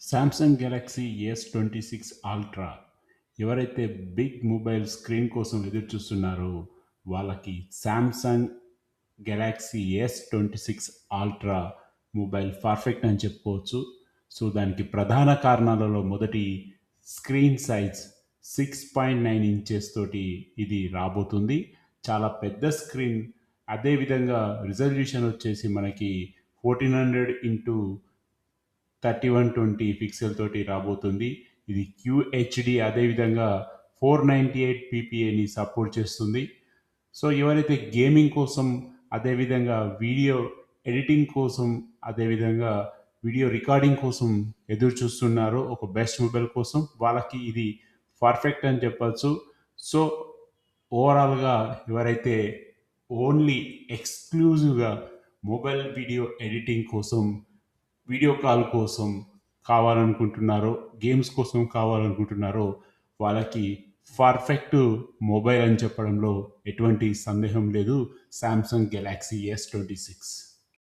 Samsung Galaxy S26 ultra ఎవరైతే big mobile screen కోసం ఎదురు చూస్తున్నారో వాళ్ళకి Samsung Galaxy S26 ultra mobile perfect అని చెప్పుకోవచ్చు. సో దానికి ప్రధాన కారణాలలో మొదటి స్క్రీన్ సైజ్ 6.9 ఇంచెస్ తోటి ఇది రాబోతుంది. చాలా పెద్ద స్క్రీన్. అదేవిధంగా రిజల్యూషన్ వచ్చేసి మనకి 1400 ఇంటూ 3120 పిక్సెల్ తోటి రాబోతుంది. ఇది QHD, అదేవిధంగా 498 PPAని సపోర్ట్ చేస్తుంది. సో ఎవరైతే గేమింగ్ కోసం, అదేవిధంగా వీడియో ఎడిటింగ్ కోసం, అదేవిధంగా వీడియో రికార్డింగ్ కోసం ఎదురు చూస్తున్నారో ఒక బెస్ట్ మొబైల్ కోసం, వాళ్ళకి ఇది పర్ఫెక్ట్ అని చెప్పచ్చు. సో ఓవరాల్గా ఎవరైతే ఓన్లీ ఎక్స్క్లూజివ్గా మొబైల్ వీడియో ఎడిటింగ్ కోసం, వీడియో కాల్ కోసం కావాలనుకుంటున్నారో, గేమ్స్ కోసం కావాలనుకుంటున్నారో వాళ్ళకి పర్ఫెక్ట్ మొబైల్ అని చెప్పడంలో ఎటువంటి సందేహం లేదు. Samsung Galaxy S26.